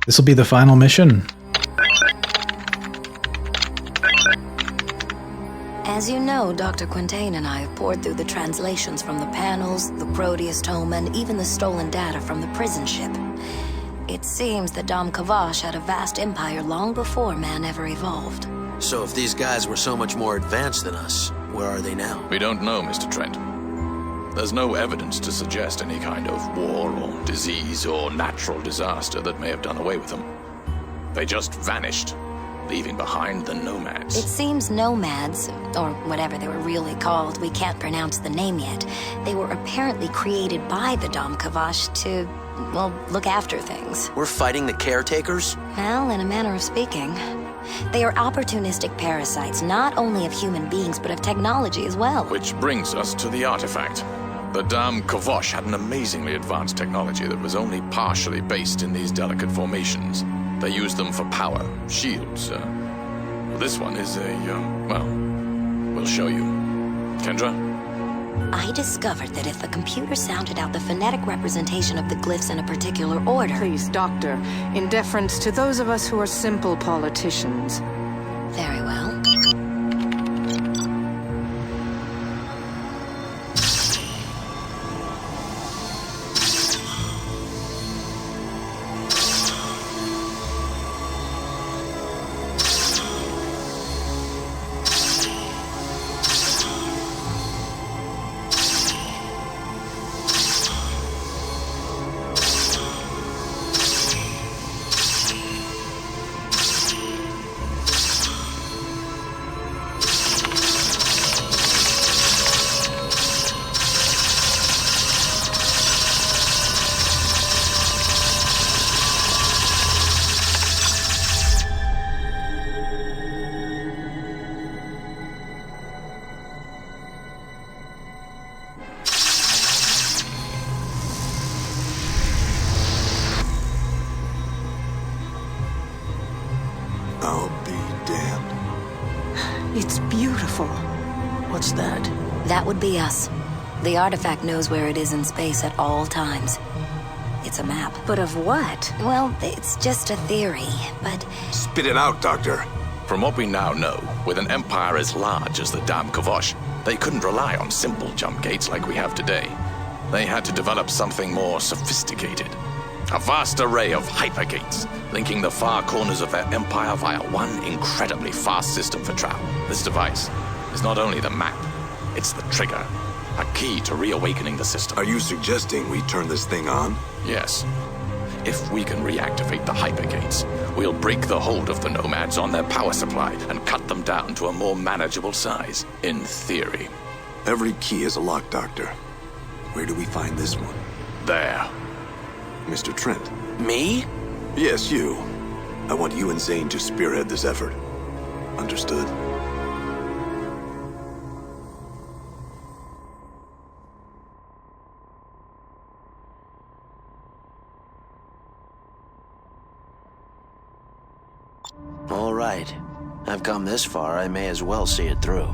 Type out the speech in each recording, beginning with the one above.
This will be the final mission. As you know, Dr. Quintain and I have poured through the translations from the panels, the Proteus tome, and even the stolen data from the prison ship. It seems that Dom Kavash had a vast empire long before man ever evolved. So if these guys were so much more advanced than us, where are they now? We don't know, Mr. Trent. There's no evidence to suggest any kind of war or disease or natural disaster that may have done away with them. They just vanished, leaving behind the nomads. It seems nomads, or whatever they were really called, we can't pronounce the name yet, they were apparently created by the Dom Kavash to, well, look after things. We're fighting the caretakers? Well, in a manner of speaking. They are opportunistic parasites, not only of human beings, but of technology as well. Which brings us to the artifact. The Dam Kavosh had an amazingly advanced technology that was only partially based in these delicate formations. They used them for power, shields. Well, this one is well, we'll show you. Kendra? I discovered that if the computer sounded out the phonetic representation of the glyphs in a particular order... Please, Doctor, in deference to those of us who are simple politicians. Very well. I'll be damned. It's beautiful. What's that? That would be us. The artifact knows where it is in space at all times. It's a map. But of what? Well, it's just a theory, but... Spit it out, Doctor. From what we now know, with an empire as large as the Dam Kavosh, they couldn't rely on simple jump gates like we have today. They had to develop something more sophisticated. A vast array of hypergates, linking the far corners of their empire via one incredibly fast system for travel. This device is not only the map, it's the trigger, a key to reawakening the system. Are you suggesting we turn this thing on? Yes. If we can reactivate the hypergates, we'll break the hold of the nomads on their power supply and cut them down to a more manageable size, in theory. Every key is a lock, Doctor. Where do we find this one? There. Mr. Trent. Me? Yes, you. I want you and Zane to spearhead this effort. Understood? All right. I've come this far, I may as well see it through.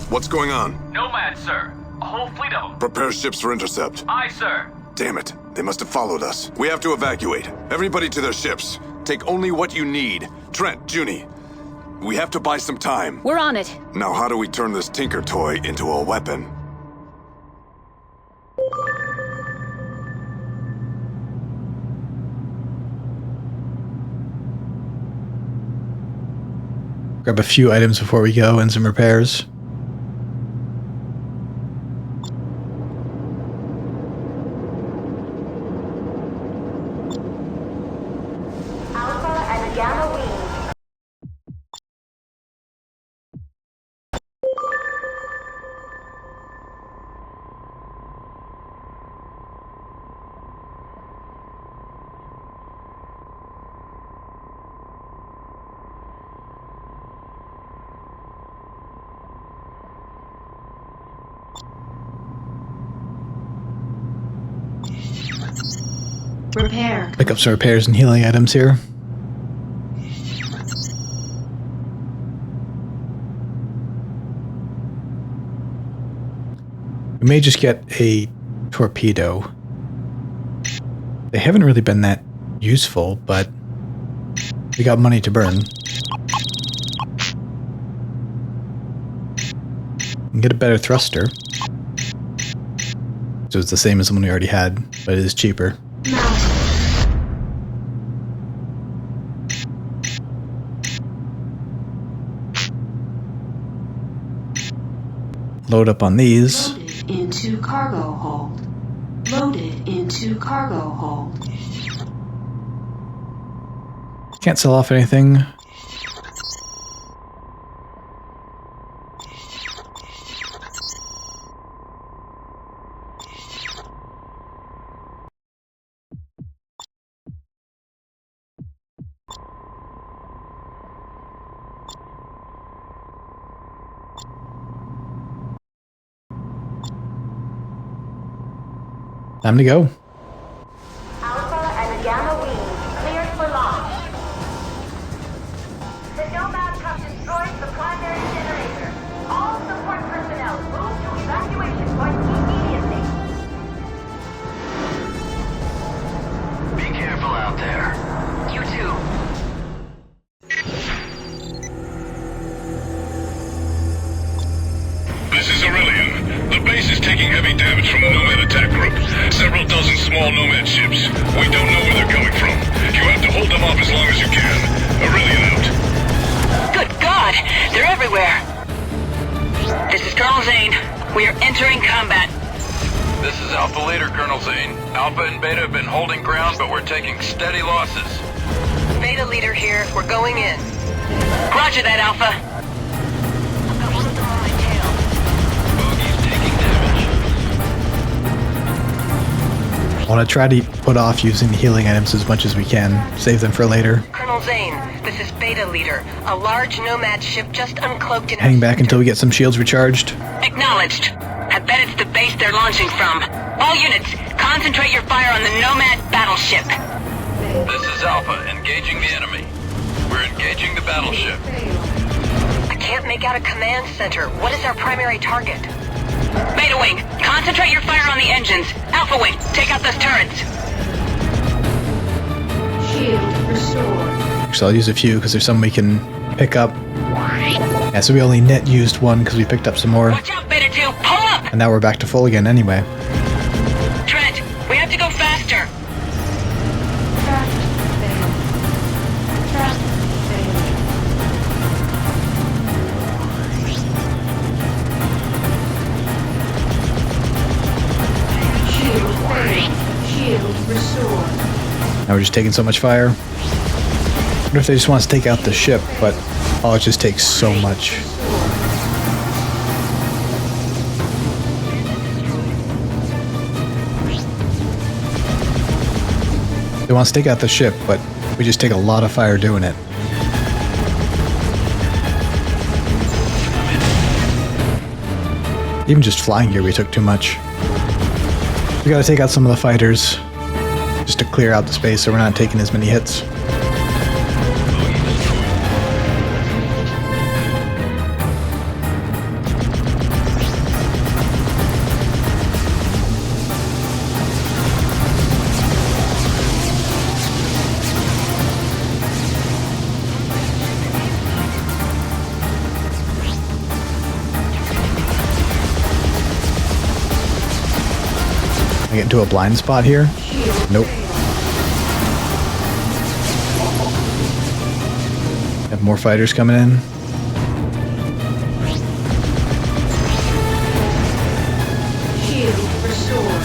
What's going on? Nomads, sir. A whole fleet of them. Prepare ships for intercept. Aye, sir. Damn it. They must have followed us. We have to evacuate. Everybody to their ships. Take only what you need. Trent, Junie, we have to buy some time. We're on it. Now how do we turn this Tinker toy into a weapon? Grab a few items before we go and some repairs. Alpha and Gamma Wing. Repair. Pick up some repairs and healing items here. We may just get a torpedo. They haven't really been that useful, but we got money to burn. And get a better thruster. So it's the same as the one we already had, but it is cheaper. Load up on these. Loaded into cargo hold. Loaded into cargo hold. Can't sell off anything. Time to go. Alpha and Gamma Wing cleared for launch. The Nomad Cup destroyed the primary generator. All support personnel move to evacuation point immediately. Be careful out there. You too. This is Aurelian. The base is taking heavy damage from the Nomad attack group. Several dozen small Nomad ships. We don't know where they're coming from. You have to hold them off as long as you can. Aurelian out. Good God! They're everywhere! This is Colonel Zane. We are entering combat. This is Alpha Leader, Colonel Zane. Alpha and Beta have been holding ground, but we're taking steady losses. Beta Leader here. We're going in. Roger that, Alpha. I want to try to put off using the healing items as much as we can. Save them for later. Colonel Zane, this is Beta Leader. A large Nomad ship just uncloaked in Hang back until we get some shields recharged. Acknowledged. I bet it's the base they're launching from. All units, concentrate your fire on the Nomad battleship. This is Alpha, engaging the enemy. We're engaging the battleship. I can't make out a command center. What is our primary target? Beta Wing, concentrate your fire on the engines. Alpha Wing, take out those turrets. Shield restored. Actually, I'll use a few because there's some we can pick up. Yeah, so we only net used one because we picked up some more. Watch out, Beta 2, pull up! And now we're back to full again anyway. Trent, we have to go faster. Track failed. Track failed. Shield failed. Shield restored. Now we're just taking so much fire. What if they just want us to take out the ship, but oh, it just takes so much. They want us to take out the ship, but we just take a lot of fire doing it. Even just flying here, we took too much. We gotta take out some of the fighters just to clear out the space so we're not taking as many hits. I get into a blind spot here? Nope. Have more fighters coming in. Shield restored.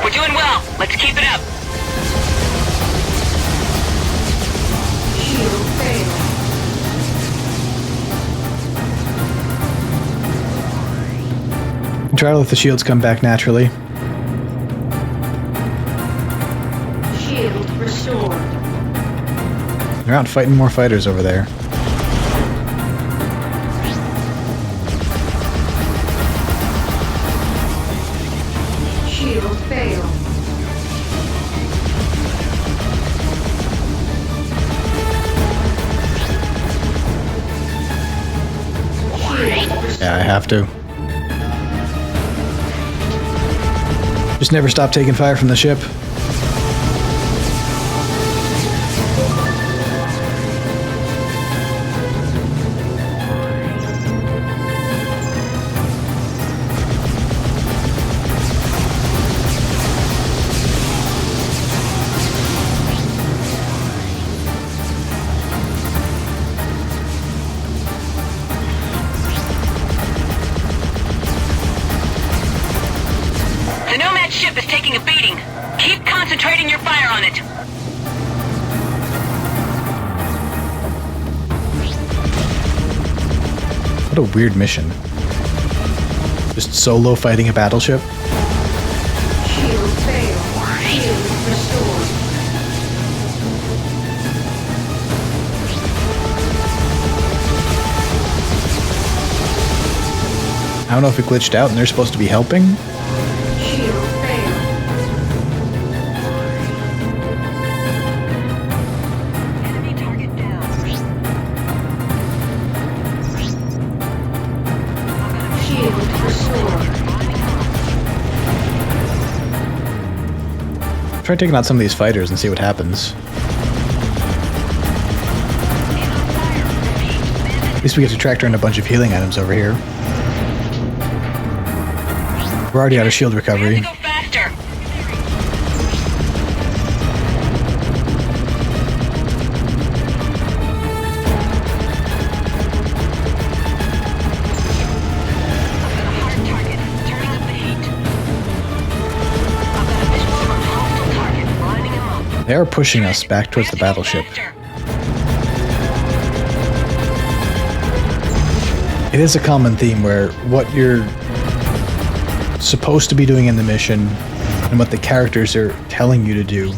We're doing well. Let's keep it up. Shield failed. Try to let the shields come back naturally. Shield restored. They're out fighting more fighters over there. Shield failed. Yeah, I have to. Just never stop taking fire from the ship. The Nomad ship is taking a beating. Keep concentrating your fire on it. What a weird mission. Just solo fighting a battleship? Shield failed. Shield restored. I don't know if it glitched out and they're supposed to be helping. Shield failed. Enemy target down. Shield restored. Try taking out some of these fighters and see what happens. At least we get to tractor in a bunch of healing items over here. We're already out of shield recovery. Go faster. Hard target. Turning up the heat. I've got a visual on hostile target. Lining him up. They are pushing us back towards the battleship. Faster. It is a common theme where what you're supposed to be doing in the mission and what the characters are telling you to do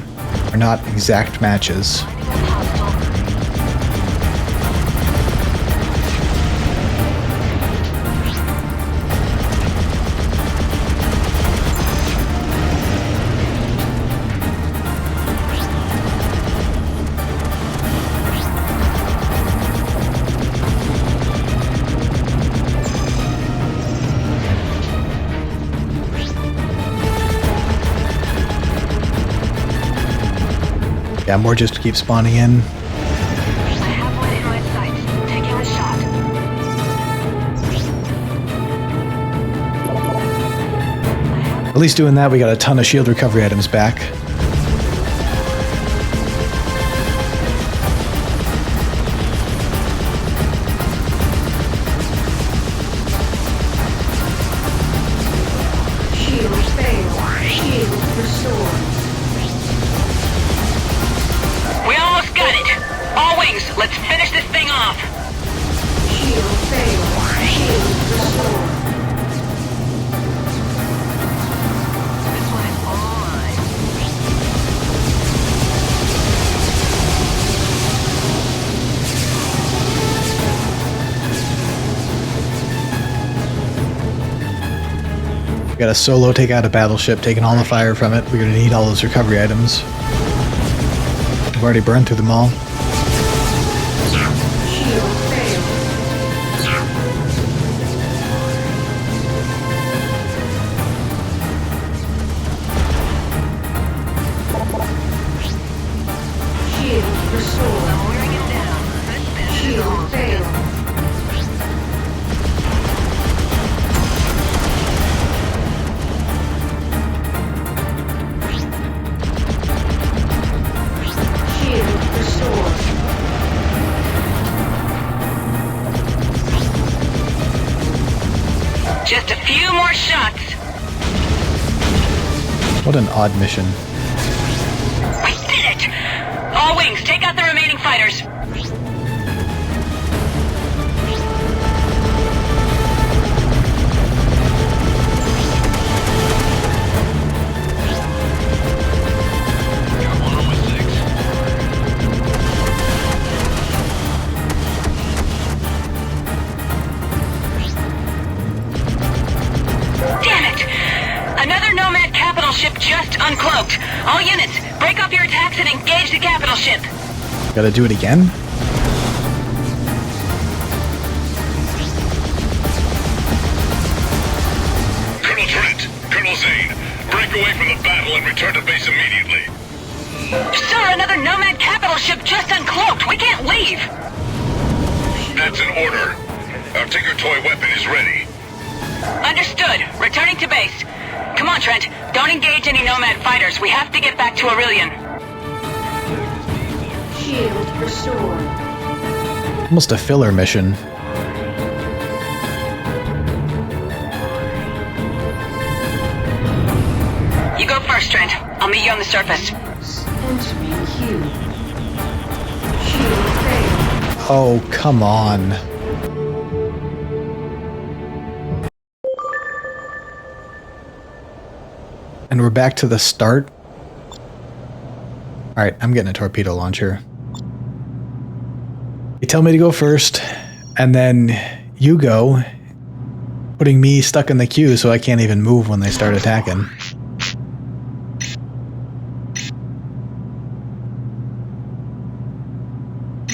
are not exact matches. Yeah, more just keep spawning in. I have one in my sights. Taking a shot. At least doing that, we got a ton of shield recovery items back. Shield failed. Shield restored. We almost got it. All wings, let's finish this thing off. Shield failed. Shield restored. This one is all mine. We got a solo take out a battleship, taking all the fire from it. We're gonna need all those recovery items. We've already burned through them all. Shield failed. Shield restored. Wearing him down. Shield failed. Shield restored. Just a few more shots. What an odd mission. We did it! All wings, take out the remaining fighters. Got one on my 6. Damn it! Another Nomad capital ship just uncloaked. All units, break off your attacks and engage the capital ship. Gotta do it again? Sir, another Nomad capital ship just uncloaked. We can't leave. That's an order. Our Tinker Toy weapon is ready. Understood. Returning to base. Come on, Trent. Don't engage any Nomad fighters. We have to get back to Aurelian. Shield restored. Almost a filler mission. You go first, Trent. I'll meet you on the surface. Entering queue. Shield failed. Oh, come on. And we're back to the start. Alright, I'm getting a torpedo launcher. You tell me to go first, and then you go, putting me stuck in the queue so I can't even move when they start attacking.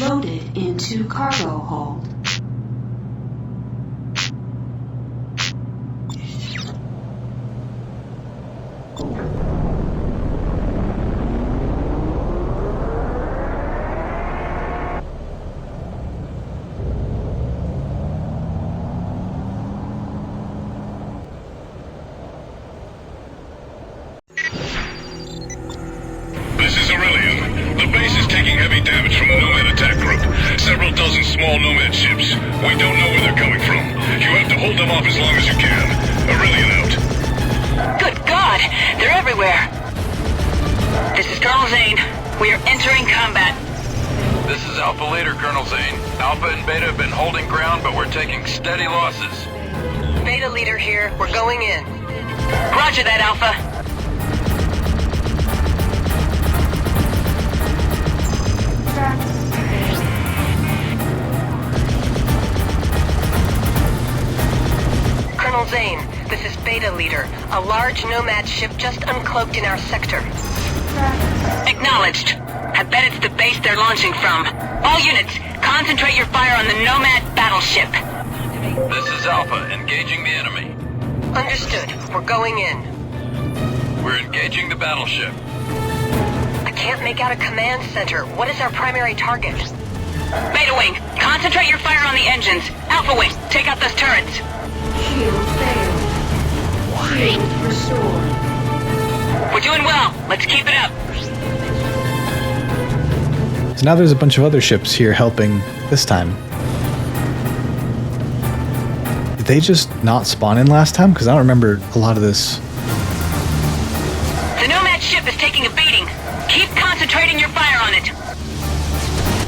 Loaded into cargo hold. This is Aurelian. The base is taking heavy damage from the Nomad attack group. Several dozen small Nomad ships. We don't know where they're coming from. You have to hold them off as long as you can. Aurelian out. Good God! They're everywhere! This is Colonel Zane. We are entering combat. This is Alpha Leader, Colonel Zane. Alpha and Beta have been holding ground, but we're taking steady losses. Beta Leader here. We're going in. Roger that, Alpha. Colonel Zane, this is Beta Leader. A large Nomad ship just uncloaked in our sector. Acknowledged. I bet it's the base they're launching from. All units, concentrate your fire on the Nomad battleship. This is Alpha, engaging the enemy. Understood. We're going in. We're engaging the battleship. I can't make out a command center. What is our primary target? Beta Wing, concentrate your fire on the engines. Alpha Wing, take out those turrets. Shield failed. Shield restored. We're doing well. Let's keep it up. So now there's a bunch of other ships here helping this time. Did they just not spawn in last time? Because I don't remember a lot of this. The Nomad ship is taking a beating. Keep concentrating your fire on it.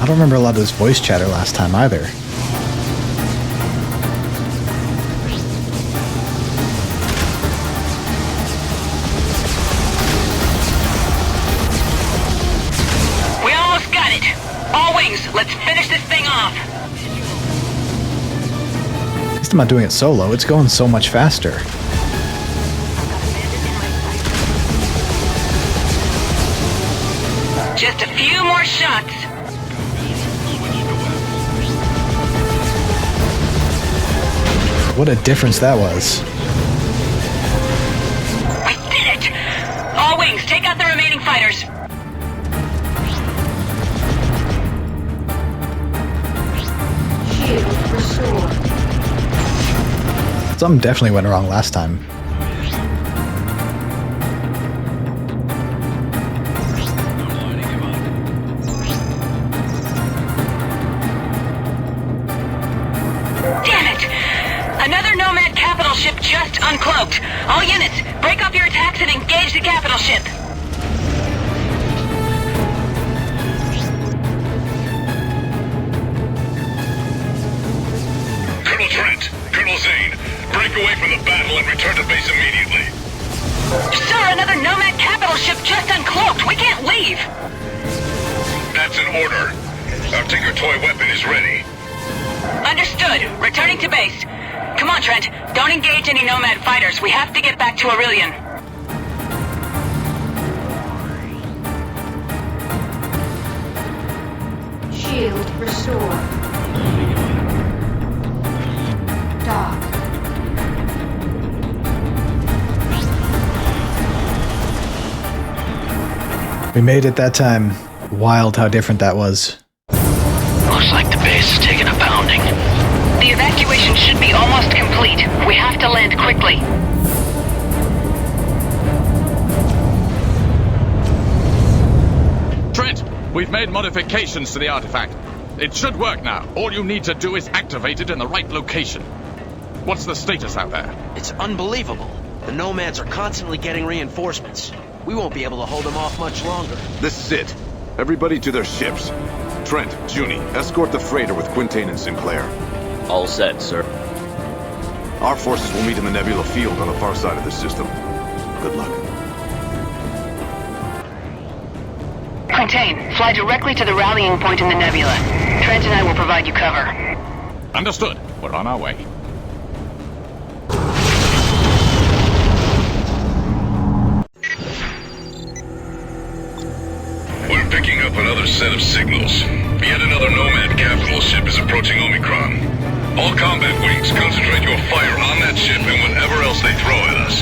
I don't remember a lot of this voice chatter last time either. We almost got it. All wings, let's finish this thing off. At least I'm not doing it solo. It's going so much faster. Just a few more shots. What a difference that was. We did it! All wings, take out the remaining fighters. Shield restored. Something definitely went wrong last time. Just uncloaked. All units, break off your attacks and engage the capital ship. Colonel Trent, Colonel Zane, break away from the battle and return to base immediately. Sir, another Nomad capital ship just uncloaked. We can't leave. That's an order. Our Tinker Toy weapon is ready. Understood. Returning to base. Come on, Trent. Don't engage any Nomad fighters. We have to get back to Aurelian. Shield restored. Dock. We made it that time. Wild how different that was. Looks like the base is taking a pounding. The evacuation should be almost complete. We have to land quickly. Trent, we've made modifications to the artifact. It should work now. All you need to do is activate it in the right location. What's the status out there? It's unbelievable. The Nomads are constantly getting reinforcements. We won't be able to hold them off much longer. This is it. Everybody to their ships. Trent, Junie, escort the freighter with Quintain and Sinclair. All set, sir. Our forces will meet in the Nebula field on the far side of the system. Good luck. Quintain, fly directly to the rallying point in the nebula. Trent and I will provide you cover. Understood. We're on our way. We're picking up another set of signals. Yet another Nomad capital ship is approaching Omicron. All combat wings, concentrate your fire on that ship and whatever else they throw at us.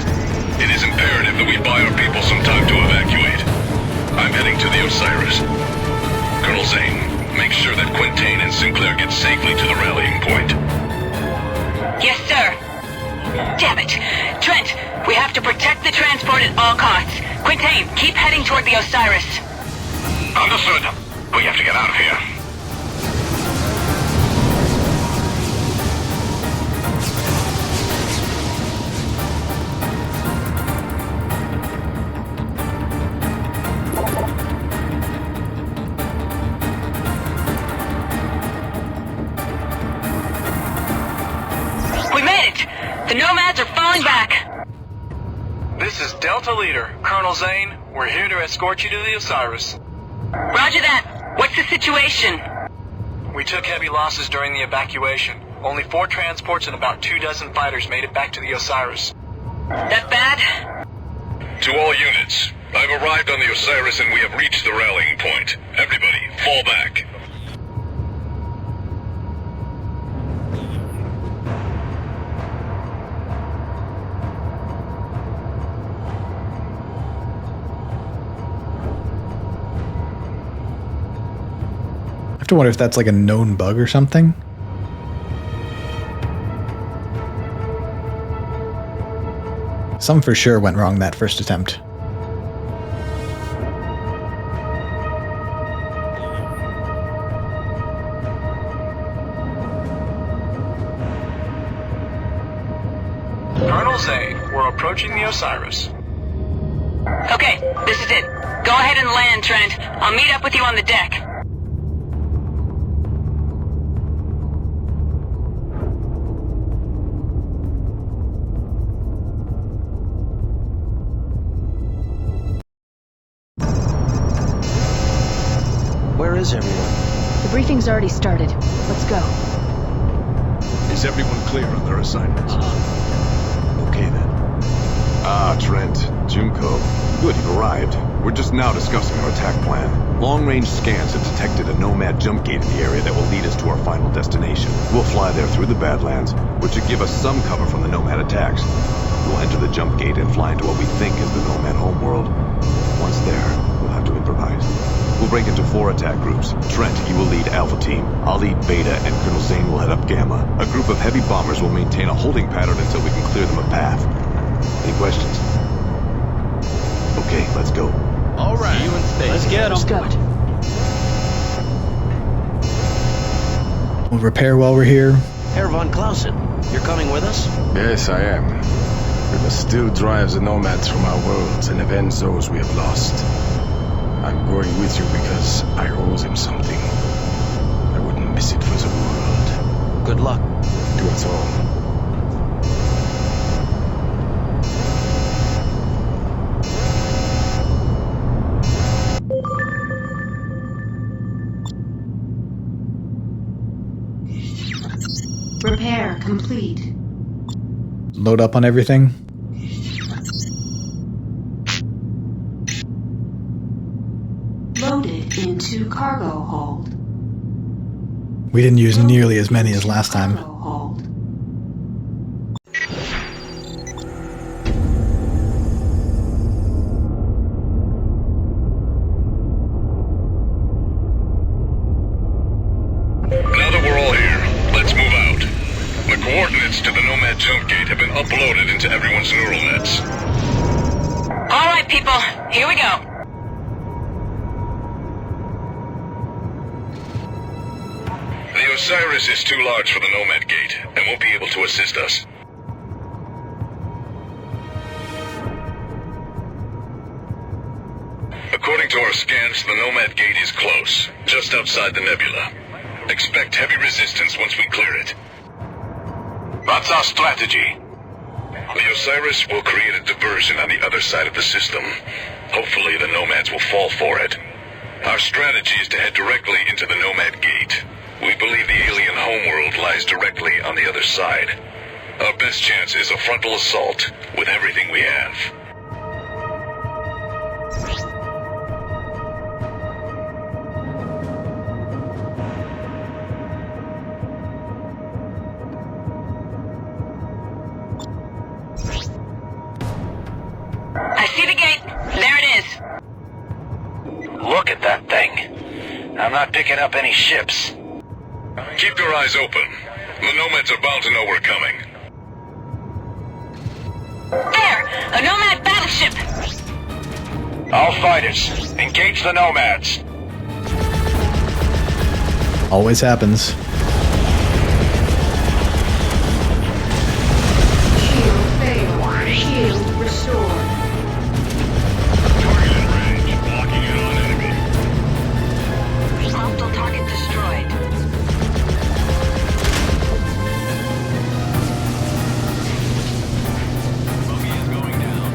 It is imperative that we buy our people some time to evacuate. I'm heading to the Osiris. Colonel Zane, make sure that Quintain and Sinclair get safely to the rallying point. Yes, sir. Damn it. Trent, we have to protect the transport at all costs. Quintain, keep heading toward the Osiris. Understood. We have to get out of here. We made it! The Nomads are falling back! This is Delta Leader, Colonel Zane. We're here to escort you to the Osiris. Roger that. What's the situation? We took heavy losses during the evacuation. Only 4 transports and about 24 fighters made it back to the Osiris. That bad? To all units, I've arrived on the Osiris and we have reached the rallying point. Everybody, fall back. I have to wonder if that's like a known bug or something. Some for sure went wrong that first attempt. Colonel Zane, we're approaching the Osiris. Okay, this is it. Go ahead and land, Trent. I'll meet up with you on the deck. Where is everyone? The briefing's already started. Let's go. Is everyone clear on their assignments? Okay then. Ah, Trent, Junko. Good, you've arrived. We're just now discussing our attack plan. Long-range scans have detected a Nomad jump gate in the area that will lead us to our final destination. We'll fly there through the Badlands, which should give us some cover from the Nomad attacks. We'll enter the jump gate and fly into what we think is the Nomad homeworld. Once there, we'll have to improvise. We'll break into 4 attack groups. Trent, you will lead Alpha Team. I'll lead Beta, and Colonel Zane will head up Gamma. A group of heavy bombers will maintain a holding pattern until we can clear them a path. Any questions? Okay, let's go. All right. See you in space. Let's get 'em. Let's go. We'll repair while we're here. Herr von Clausen, you're coming with us? Yes, I am. We must still drive the Nomads from our worlds and avenge those we have lost. I'm going with you because I owe them something. I wouldn't miss it for the world. Good luck. To us all. Repair complete. Load up on everything. Loaded into cargo hold. We didn't use nearly as many as last time. Hold. coordinates to the Nomad jump gate have been uploaded into everyone's neural nets. All right, people, here we go. The Osiris is too large for the Nomad gate and won't be able to assist us. According to our scans, the Nomad gate is close, just outside the nebula. Expect heavy resistance once we clear it. That's our strategy. The Osiris will create a diversion on the other side of the system. Hopefully the Nomads will fall for it. Our strategy is to head directly into the Nomad gate. We believe the alien homeworld lies directly on the other side. Our best chance is a frontal assault with everything we have. I see the gate. There it is. Look at that thing. I'm not picking up any ships. Keep your eyes open. The Nomads are bound to know we're coming. There! A Nomad battleship! All fighters, engage the Nomads. Always happens. Shield failed. Shield restored. Target in range. Blocking in on enemy. Hostile target destroyed. Bogey is going down.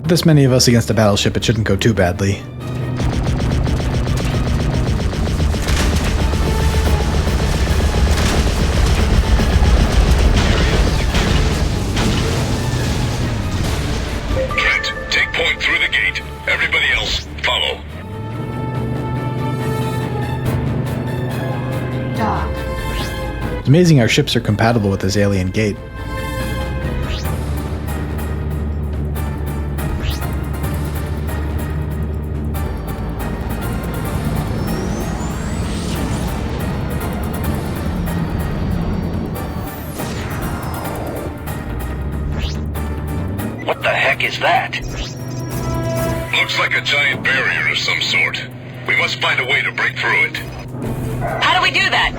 This many of us against a battleship, it shouldn't go too badly. Trent, take point through the gate. Everybody else, follow. Dock. It's amazing our ships are compatible with this alien gate. What the heck is that? Looks like a giant barrier of some sort. We must find a way to break through it. How do we do that?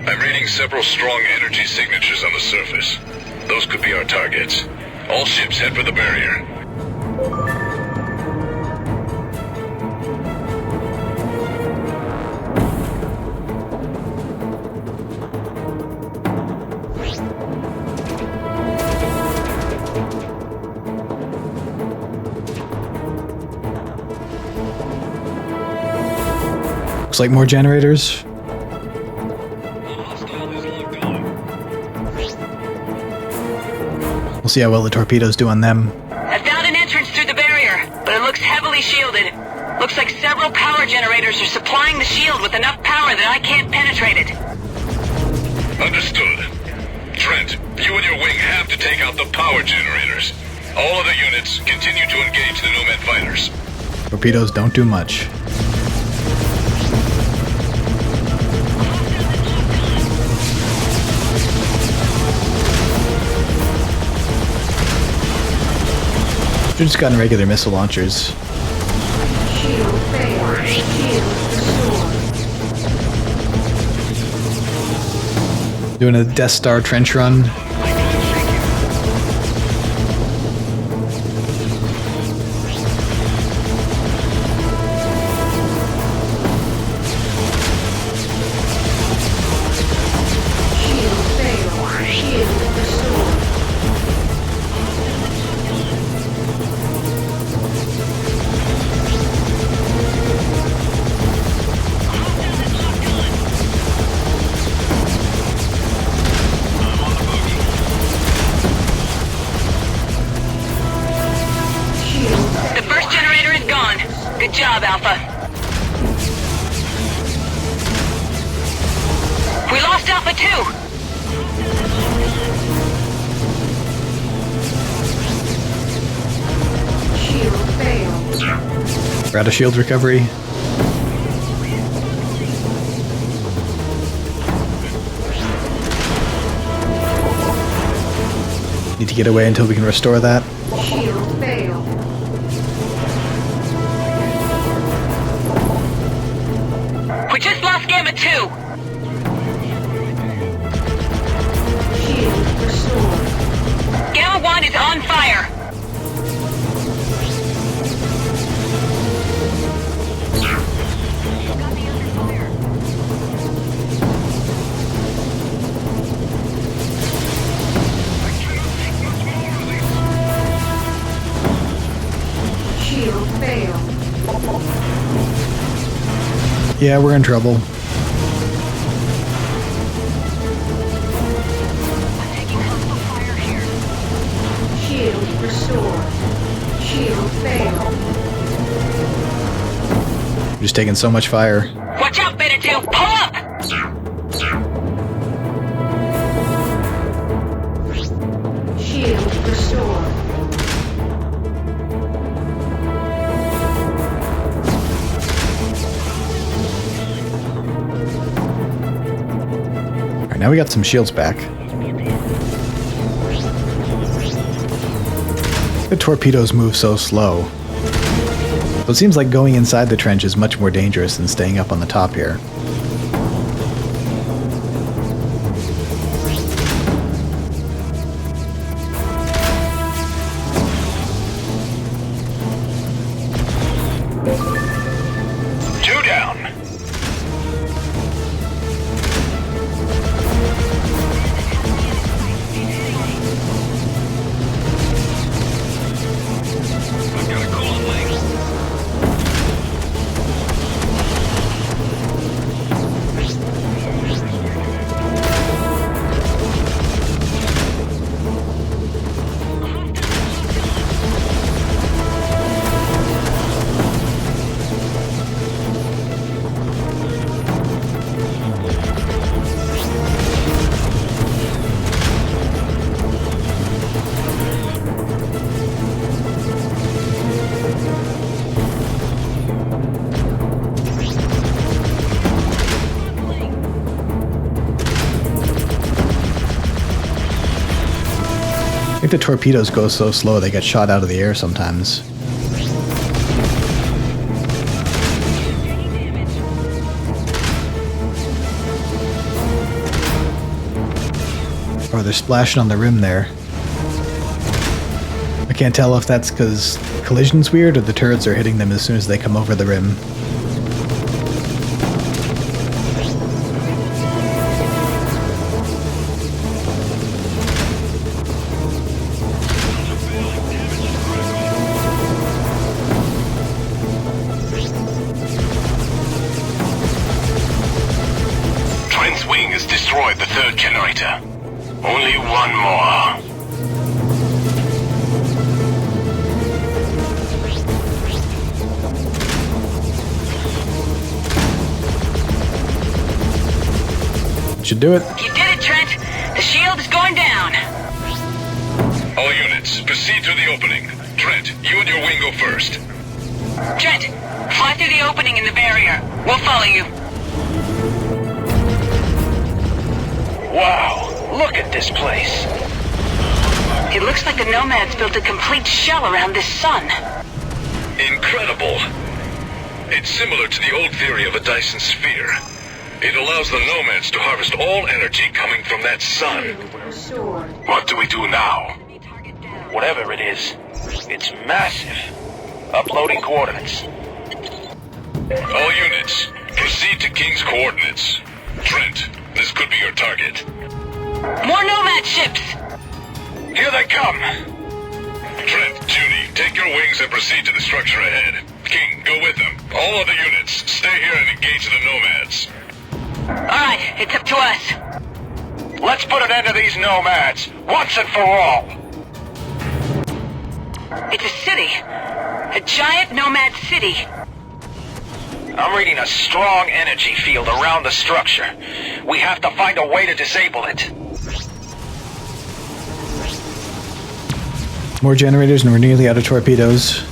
I'm reading several strong energy signatures on the surface. Those could be our targets. All ships head for the barrier. Looks like more generators. We'll see how well the torpedoes do on them. I found an entrance through the barrier, but it looks heavily shielded. Looks like several power generators are supplying the shield with enough power that I can't penetrate it. Understood. Trent, you and your wing have to take out the power generators. All other units continue to engage the Nomad fighters. Torpedoes don't do much. Should've just gotten regular missile launchers. Shield failed. Shield restored. Doing a Death Star trench run. Shield failed. Shield restored. The first generator is gone. Good job, Alpha. We lost Alpha 2! Shield failed. We're out of shield recovery. Need to get away until we can restore that. Shield failed. We just lost Gamma 2! Shield restored. Gamma 1 is on fire! Shield failed. Yeah, we're in trouble. Shield restored. Shield failed. We're just taking so much fire. Watch out, Beta 2! Pull up! Shield restored. Alright, now we got some shields back. The torpedoes move so slow. So it seems like going inside the trench is much more dangerous than staying up on the top here. Two down. I've got a coolant link. I think the torpedoes go so slow they get shot out of the air sometimes. Or they're splashing on the rim there. I can't tell if that's because collision's weird or the turrets are hitting them as soon as they come over the rim. Trent's wing has destroyed the third generator. Only one more. Should do it. You did it, Trent! The shield is going down! All units, proceed to the opening. Trent, you and your wing go first. Trent, fly through the opening in the barrier. We'll follow you. Wow, look at this place. It looks like the Nomads built a complete shell around this sun. Incredible. It's similar to the old theory of a Dyson sphere. It allows the Nomads to harvest all energy coming from that sun. Restored. What do we do now? Whatever it is, it's massive. Uploading coordinates. All units, proceed to King's coordinates. Trent, this could be your target. More Nomad ships! Here they come! Trent, Judy, take your wings and proceed to the structure ahead. King, go with them. All other units, stay here and engage the Nomads. Alright, it's up to us. Let's put an end to these Nomads, once and for all. It's a city. A giant Nomad city. I'm reading a strong energy field around the structure. We have to find a way to disable it. More generators and we're nearly out of torpedoes.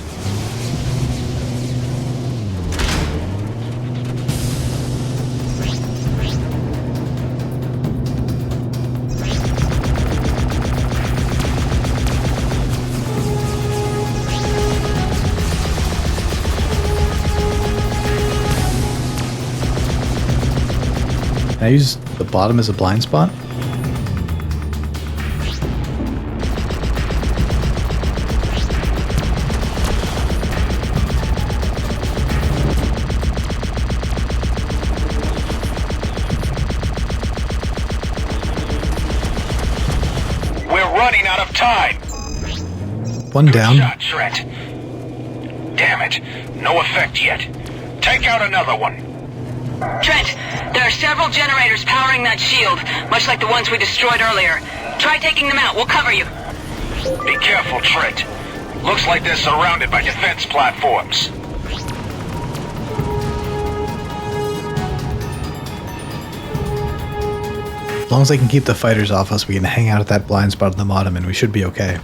Can I use the bottom as a blind spot? We're running out of time. One down. Good shot, Trent. Damn it. No effect yet. Take out another one. Trent, there are several generators powering that shield, much like the ones we destroyed earlier. Try taking them out. We'll cover you. Be careful, Trent. Looks like they're surrounded by defense platforms. As long as I can keep the fighters off us, we can hang out at that blind spot on the bottom and we should be okay.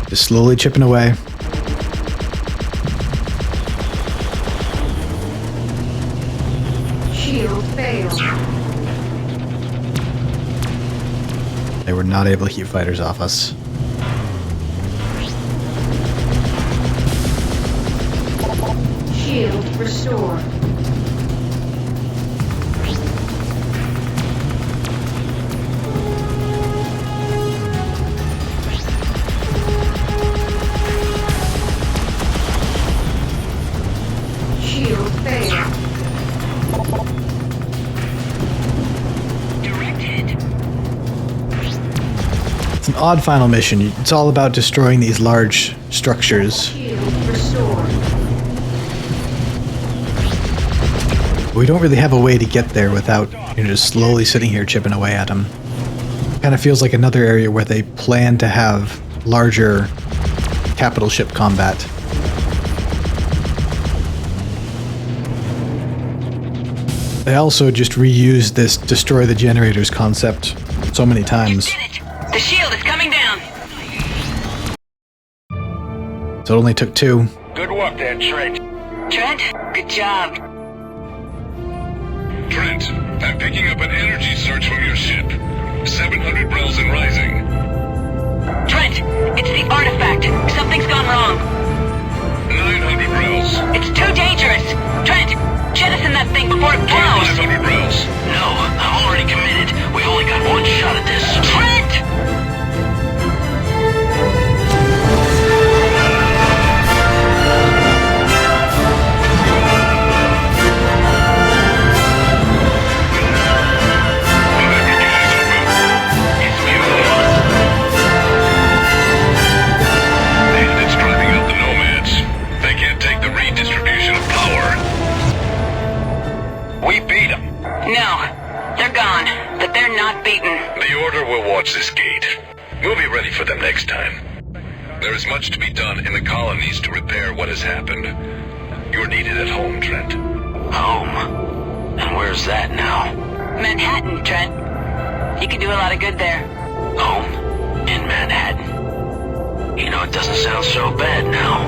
Just slowly chipping away. Shield failed. They were not able to keep fighters off us. Shield restored. Shield failed. It's an odd final mission. It's all about destroying these large structures. Shield restored. We don't really have a way to get there without, just slowly sitting here chipping away at them. Kind of feels like another area where they plan to have larger capital ship combat. They also just reused this destroy the generators concept so many times. The shield is coming down. So it only took 2. Good work there, Trent. Trent, good job. Trent, I'm picking up an energy surge from your ship. 700 brels and rising. Trent, it's the artifact. Something's gone wrong. 900 brels. It's too dangerous. Trent, jettison that thing before it blows. 500 brels. No, I'm already committed. We've only got one shot at this. Trent! We beat them. No, they're gone, but they're not beaten. The Order will watch this gate. We'll be ready for them next time. There is much to be done in the colonies to repair what has happened. You're needed at home, Trent. Home? And where's that now? Manhattan, Trent. You can do a lot of good there. Home? In Manhattan? You know, it doesn't sound so bad now.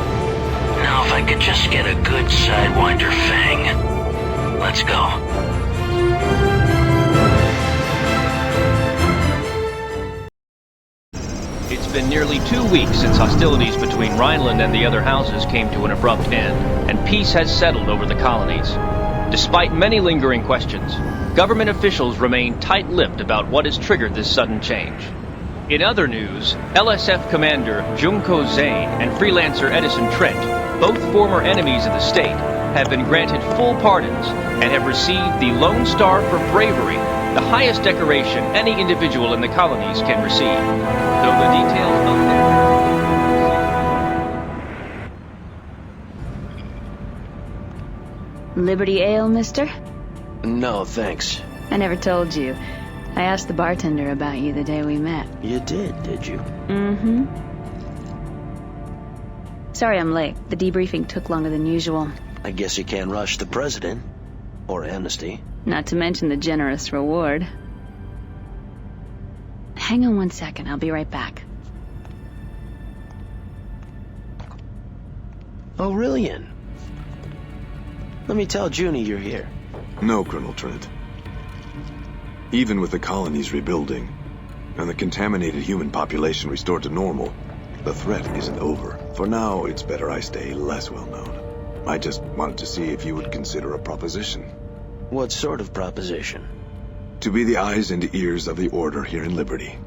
Now if I could just get a good Sidewinder fang. Let's go. It's been nearly 2 weeks since hostilities between Rhineland and the other houses came to an abrupt end, and peace has settled over the colonies. Despite many lingering questions, government officials remain tight-lipped about what has triggered this sudden change. In other news, LSF Commander Junko Zane and Freelancer Edison Trent, both former enemies of the state, have been granted full pardons and have received the Lone Star for Bravery, the highest decoration any individual in the colonies can receive. Though the details of Liberty Ale, mister? No, thanks. I never told you. I asked the bartender about you the day we met. You did you? Mm-hmm. Sorry I'm late. The debriefing took longer than usual. I guess you can't rush the president. Or amnesty. Not to mention the generous reward. Hang on 1 second, I'll be right back. Aurelian. Let me tell Junie you're here. No, Colonel Trent. Even with the colonies rebuilding, and the contaminated human population restored to normal, the threat isn't over. For now, it's better I stay less well known. I just wanted to see if you would consider a proposition. What sort of proposition? To be the eyes and ears of the Order here in Liberty.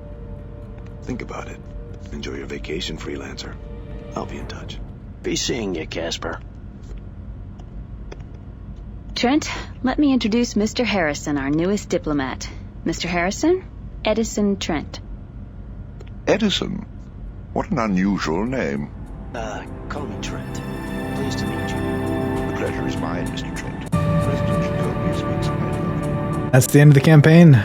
Think about it. Enjoy your vacation, Freelancer. I'll be in touch. Be seeing you, Casper. Trent, let me introduce Mr. Harrison, our newest diplomat. Mr. Harrison, Edison Trent. Edison? What an unusual name. Call me Trent. Pleased to meet you. The pleasure is mine, Mr. Trent. President Jacoby speaks highly of you. That's the end of the campaign.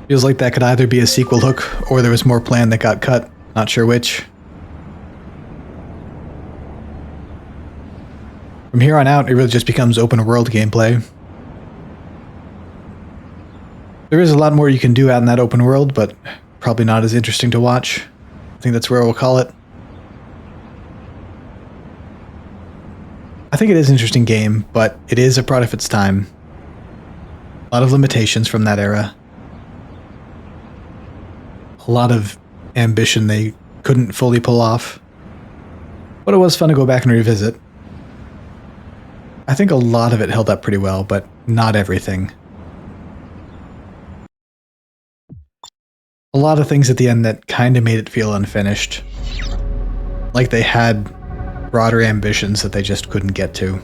Feels like that could either be a sequel hook, or there was more planned that got cut. Not sure which. From here on out, it really just becomes open world gameplay. There is a lot more you can do out in that open world, but probably not as interesting to watch. I think that's where we'll call it. I think it is an interesting game, but it is a product of its time. A lot of limitations from that era. A lot of ambition they couldn't fully pull off. But it was fun to go back and revisit. I think a lot of it held up pretty well, but not everything. A lot of things at the end that kind of made it feel unfinished. Like they had broader ambitions that they just couldn't get to.